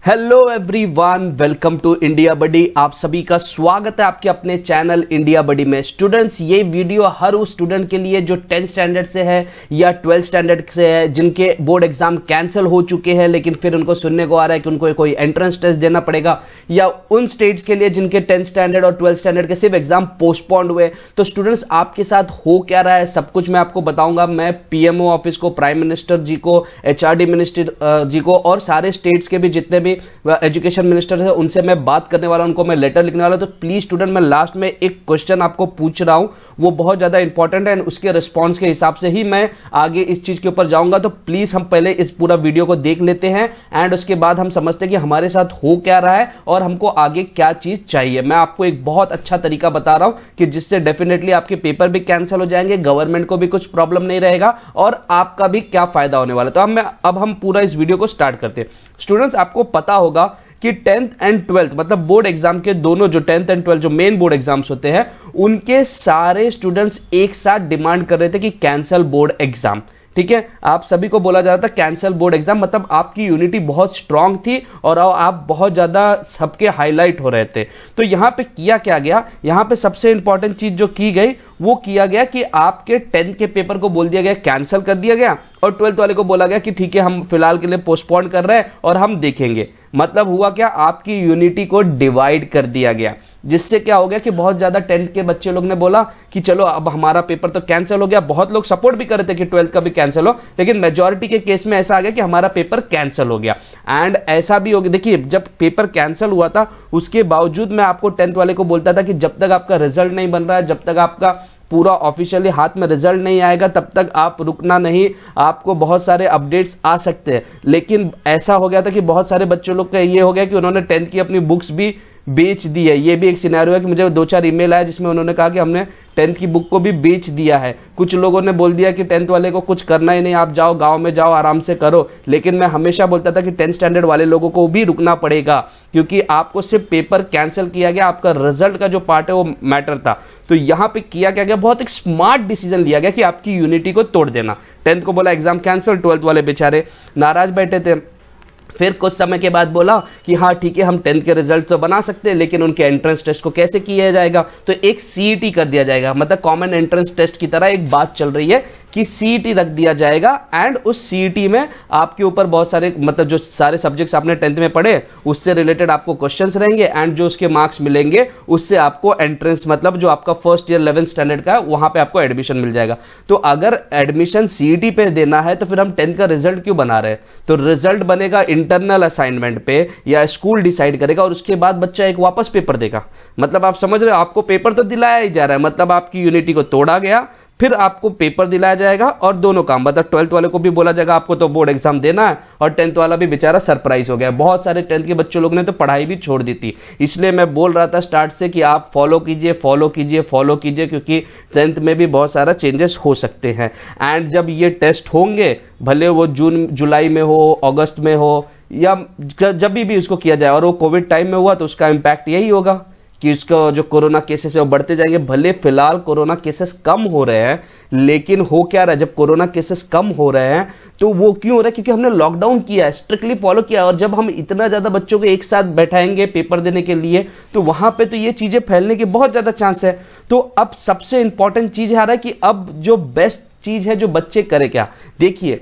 Hello everyone, welcome to India buddy. आप सभी का स्वागत है आपके अपने चैनल इंडिया बडी में। स्टूडेंट्स, ये वीडियो हर उस स्टूडेंट के लिए जो 10th स्टैंडर्ड से है या 12th स्टैंडर्ड से है, जिनके बोर्ड एग्जाम कैंसिल हो चुके हैं लेकिन फिर उनको सुनने को आ रहा है कि उनको कोई एंट्रेंस टेस्ट देना पड़ेगा, या उन स्टेट्स के लिए जिनके 10th स्टैंडर्ड और 12th स्टैंडर्ड के सिर्फ एग्जाम पोस्टपोन्ड हुए। तो स्टूडेंट्स, आपके साथ हो क्या रहा है सब कुछ मैं आपको बताऊंगा। मैं पीएमओ ऑफिस को, प्राइम मिनिस्टर जी को, एचआरडी मिनिस्टर जी को और सारे स्टेट्स के भी जितने भी एजुकेशन मिनिस्टर है उनसे मैं बात करने वाला हूं, उनको मैं लेटर लिखने वाला हूं। तो प्लीज स्टूडेंट, मैं लास्ट में एक क्वेश्चन आपको पूछ रहा हूं, वो बहुत ज्यादा इंपॉर्टेंट है, उसके रिस्पॉन्स के हिसाब से ही मैं आगे इस चीज के ऊपर जाऊंगा। तो प्लीज हम पहले इस पूरा वीडियो को देख लेते हैं एंड उसके बाद हम समझते हैं कि हमारे साथ हो क्या रहा है और हमको आगे क्या चीज चाहिए। मैं आपको एक बहुत अच्छा तरीका बता रहा हूं कि जिससे डेफिनेटली आपके पेपर भी कैंसिल हो जाएंगे, गवर्नमेंट को भी कुछ प्रॉब्लम नहीं रहेगा और आपका भी क्या फायदा होने वाला है। तो अब हम पूरा इस वीडियो को स्टार्ट करते हैं। स्टूडेंट्स, आपको पता होगा कि 10th एंड 12th मतलब बोर्ड एग्जाम के दोनों जो 10th एंड 12th जो मेन बोर्ड एग्जाम्स होते हैं, उनके सारे स्टूडेंट्स एक साथ डिमांड कर रहे थे कि कैंसल बोर्ड एग्जाम। ठीक है, आप सभी को बोला जा रहा था कैंसल बोर्ड एग्जाम, मतलब आपकी यूनिटी बहुत स्ट्रांग थी और आप बहुत ज्यादा सबके हाईलाइट हो रहे थे। तो यहां पे किया क्या गया, यहां पे सबसे इंपॉर्टेंट चीज जो की गई वो किया गया कि आपके 10th के पेपर को बोल दिया गया कैंसिल कर दिया गया और 12th वाले को बोला गया कि ठीक है, हम फिलहाल के लिए पोस्टपोन कर रहे हैं और हम देखेंगे। मतलब हुआ क्या, आपकी यूनिटी को डिवाइड कर दिया गया, जिससे क्या हो गया कि बहुत ज्यादा 10th के बच्चे लोग ने बोला कि चलो अब हमारा पेपर तो कैंसिल हो गया। बहुत लोग सपोर्ट भी कर रहे थे कि 12th का भी कैंसिल हो, लेकिन मेजॉरिटी के केस में ऐसा आ गया कि हमारा पेपर कैंसिल हो गया। एंड ऐसा भी हो गया, देखिए जब पेपर कैंसिल हुआ था उसके बावजूद मैं आपको 10th वाले को बोलता था कि जब तक आपका रिजल्ट नहीं बन रहा है, जब तक आपका पूरा ऑफिशियली हाथ में रिजल्ट नहीं आएगा, तब तक आप रुकना नहीं, आपको बहुत सारे अपडेट्स आ सकते हैं। लेकिन ऐसा हो गया था कि बहुत सारे बच्चों लोग का ये हो गया कि उन्होंने 10th की अपनी बुक्स भी बेच दी है। ये भी एक सिनेरियो है कि मुझे 2-4 ईमेल आया जिसमें उन्होंने कहा कि हमने 10th की बुक को भी बेच दिया है। कुछ लोगों ने बोल दिया कि 10th वाले को कुछ करना ही नहीं, आप जाओ गांव में जाओ आराम से करो। लेकिन मैं हमेशा बोलता था कि 10th स्टैंडर्ड वाले लोगों को भी रुकना पड़ेगा, क्योंकि आपको सिर्फ पेपर कैंसिल किया गया, आपका रिजल्ट का जो पार्ट है वो मैटर था। तो यहां पे किया क्या गया, बहुत एक स्मार्ट डिसीजन लिया गया कि आपकी यूनिटी को तोड़ देना। 10th को बोला एग्जाम कैंसिल, 12th वाले बेचारे नाराज बैठे थे। फिर कुछ समय के बाद बोला कि हाँ ठीक है, हम 10th के रिजल्ट तो बना सकते हैं, लेकिन उनके एंट्रेंस टेस्ट को कैसे किया जाएगा, तो एक सीईटी कर दिया जाएगा। मतलब कॉमन एंट्रेंस टेस्ट की तरह एक बात चल रही है कि सीईटी रख दिया जाएगा एंड उस सीईटी में आपके ऊपर बहुत सारे, मतलब जो सारे सब्जेक्ट्स आपने 10th में पढ़े उससे रिलेटेड आपको क्वेश्चंस रहेंगे एंड जो उसके मार्क्स मिलेंगे उससे आपको एंट्रेंस, मतलब जो आपका फर्स्ट ईयर 11th स्टैंडर्ड का है वहां पे आपको एडमिशन मिल जाएगा। तो अगर एडमिशन सीईटी पे देना है तो फिर हम 10th का रिजल्ट क्यों बना रहे हैं? तो रिजल्ट बनेगा इंटरनल असाइनमेंट पे या स्कूल डिसाइड करेगा और उसके बाद बच्चा एक वापस पेपर देगा। मतलब आप समझ रहे हो, आपको पेपर तो दिलाया ही जा रहा है, मतलब आपकी यूनिटी को तोड़ा गया, फिर आपको पेपर दिलाया जाएगा और दोनों काम, मतलब 12th वाले को भी बोला जाएगा आपको तो बोर्ड एग्जाम देना है और 10th वाला भी बेचारा सरप्राइज हो गया। बहुत सारे 10th के बच्चों लोग ने तो पढ़ाई भी छोड़ दी थी। इसलिए मैं बोल रहा था स्टार्ट से कि आप फॉलो कीजिए, फॉलो कीजिए, फॉलो कीजिए, क्योंकि 10th में भी बहुत सारा चेंजेस हो सकते हैं। एंड जब ये टेस्ट होंगे, भले वो जून जुलाई में हो, अगस्त में हो, या जब भी उसको किया जाए, और वो कोविड टाइम में हुआ तो उसका इंपैक्ट यही होगा कि उसका जो कोरोना केसेस है वो बढ़ते जाएंगे। भले फिलहाल कोरोना केसेस कम हो रहे हैं, लेकिन हो क्या रहा है, जब कोरोना केसेस कम हो रहे हैं तो वो क्यों हो रहा है, क्योंकि हमने लॉकडाउन किया है, स्ट्रिक्टली फॉलो किया है। और जब हम इतना ज्यादा बच्चों को एक साथ बैठाएंगे पेपर देने के लिए तो वहां पे तो ये चीजें फैलने के बहुत ज्यादा चांस है। तो अब सबसे इंपॉर्टेंट चीज आ रहा है कि अब जो बेस्ट चीज है जो बच्चे करे क्या। देखिए,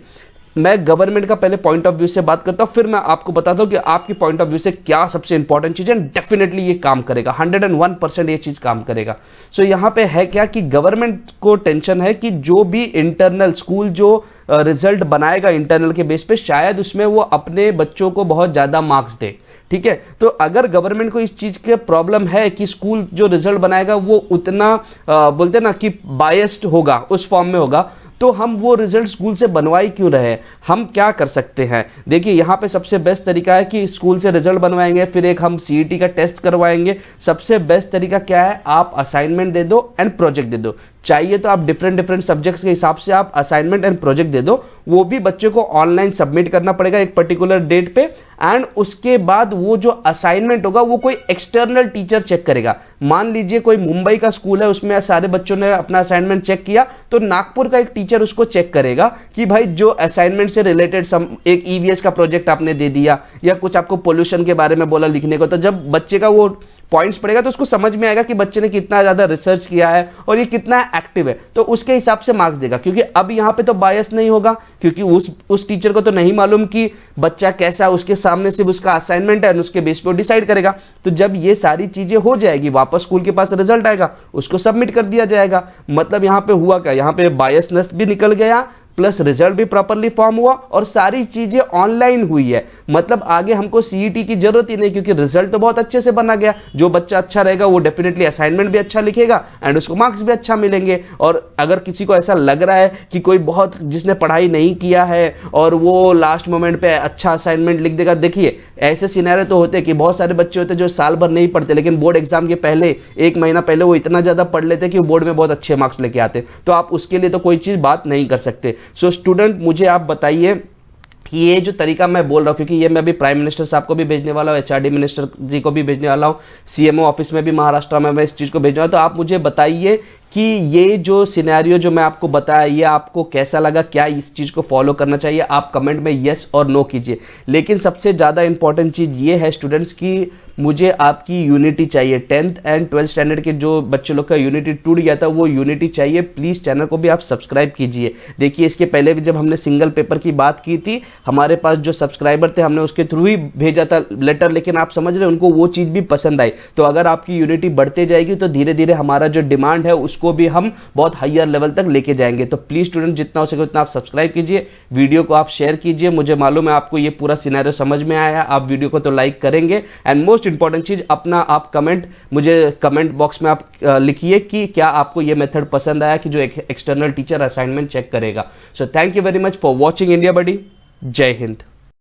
मैं गवर्नमेंट का पहले पॉइंट ऑफ व्यू से बात करता हूं, फिर मैं आपको बताता हूं कि आपकी पॉइंट ऑफ व्यू से क्या सबसे इंपॉर्टेंट चीज है। डेफिनेटली ये काम करेगा, 101% ये चीज काम करेगा। सो यहां पे है क्या कि गवर्नमेंट को टेंशन है कि जो भी इंटरनल स्कूल जो रिजल्ट बनाएगा इंटरनल के बेस पे, शायद उसमें वो अपने बच्चों को बहुत ज्यादा मार्क्स दे। ठीक है, तो अगर गवर्नमेंट को इस चीज के प्रॉब्लम है कि स्कूल जो रिजल्ट बनाएगा वो उतना बोलते ना कि बायस्ड होगा, उस फॉर्म में होगा, तो हम वो रिजल्ट स्कूल से बनवाई क्यों रहे। हम क्या कर सकते हैं, देखिए यहां पे सबसे बेस्ट तरीका है कि स्कूल से रिजल्ट बनवाएंगे, फिर एक हम सीईटी का टेस्ट करवाएंगे। सबसे बेस्ट तरीका क्या है, आप असाइनमेंट दे दो एंड प्रोजेक्ट दे दो। चाहिए तो आप डिफरेंट सब्जेक्ट्स के हिसाब से आप असाइनमेंट एंड प्रोजेक्ट दे दो, वो भी बच्चों को ऑनलाइन सबमिट करना पड़ेगा एक पर्टिकुलर डेट पे एंड उसके बाद वो जो असाइनमेंट होगा वो कोई एक्सटर्नल टीचर चेक करेगा। मान लीजिए कोई मुंबई का स्कूल है, उसमें सारे बच्चों ने अपना असाइनमेंट चेक किया, तो नागपुर का एक टीचर उसको चेक करेगा कि भाई जो असाइनमेंट से रिलेटेड एक ईवीएस का प्रोजेक्ट आपने दे दिया या कुछ आपको पोल्यूशन के बारे में बोला लिखने को, तो जब बच्चे का वो पॉइंट्स पड़ेगा तो उसको समझ में आएगा कि बच्चे ने कितना ज्यादा रिसर्च किया है और ये कितना एक्टिव है, तो उसके हिसाब से मार्क्स देगा। क्योंकि अब यहां पे तो बायस नहीं होगा, क्योंकि उस टीचर को तो नहीं मालूम कि बच्चा कैसा है, उसके सामने सिर्फ उसका असाइनमेंट है, उसके बेस पे वो डिसाइड करेगा। तो जब ये सारी चीजें हो जाएगी, वापस स्कूल के पास रिजल्ट आएगा, उसको सबमिट कर दिया जाएगा। मतलब यहां पे हुआ क्या, यहां पे बायसनेस भी निकल गया, प्लस रिजल्ट भी प्रॉपर्ली फॉर्म हुआ और सारी चीजें ऑनलाइन हुई है। मतलब आगे हमको सीईटी की जरूरत ही नहीं, क्योंकि रिजल्ट तो बहुत अच्छे से बना गया। जो बच्चा अच्छा रहेगा वो डेफिनेटली असाइनमेंट भी अच्छा लिखेगा एंड उसको मार्क्स भी अच्छा मिलेंगे। और अगर किसी को ऐसा लग रहा है कि कोई बहुत जिसने पढ़ाई नहीं किया है और वो लास्ट मोमेंट पे अच्छा असाइनमेंट लिख देगा, देखिए ऐसे सिनेरियो तो होते कि बहुत सारे बच्चे होते जो साल भर नहीं पढ़ते, लेकिन बोर्ड एग्जाम के पहले एक महीना पहले वो इतना ज्यादा पढ़ लेते कि वो बोर्ड में बहुत अच्छे मार्क्स लेके आते। तो आप उसके लिए तो कोई चीज बात नहीं कर सकते। सो स्टूडेंट, मुझे आप बताइए कि ये जो तरीका मैं बोल रहा हूं, क्योंकि ये मैं अभी प्राइम मिनिस्टर साहब को भी भेजने वाला हूं, एचआरडी मिनिस्टर जी को भी भेजने वाला हूं, सीएमओ ऑफिस में भी महाराष्ट्र में मैं इस चीज को भेजने वाला हूं, तो आप मुझे बताइए कि ये जो सिनेरियो जो मैं आपको बताया ये आपको कैसा लगा, क्या इस चीज को फॉलो करना चाहिए? आप कमेंट में यस और नो कीजिए। लेकिन सबसे ज्यादा इंपॉर्टेंट चीज ये है स्टूडेंट्स की मुझे आपकी यूनिटी चाहिए। 10th एंड 12th स्टैंडर्ड के जो बच्चे लोग का यूनिटी टूट गया था, वो यूनिटी चाहिए। प्लीज चैनल को भी आप सब्सक्राइब कीजिए। देखिए इसके पहले भी जब हमने सिंगल पेपर की बात की थी, हमारे पास जो सब्सक्राइबर थे हमने उसके थ्रू ही भेजा था लेटर, लेकिन आप समझ रहे उनको वो चीज भी पसंद आई। तो अगर आपकी यूनिटी बढ़ते जाएगी तो धीरे धीरे हमारा जो डिमांड है उसको भी हम बहुत हायर लेवल तक लेके जाएंगे। तो प्लीज स्टूडेंट जितना हो सके उतना आप सब्सक्राइब कीजिए, वीडियो को आप शेयर कीजिए। मुझे मालूम है आपको ये पूरा सिनेरियो समझ में आया, आप वीडियो को तो लाइक करेंगे। एंड मोस्ट इंपॉर्टेंट चीज, अपना आप कमेंट मुझे कमेंट बॉक्स में आप लिखिए कि क्या आपको ये मेथड पसंद आया कि जो एक एक्सटर्नल टीचर असाइनमेंट चेक करेगा। So thank you very much for watching India buddy. जय हिंद।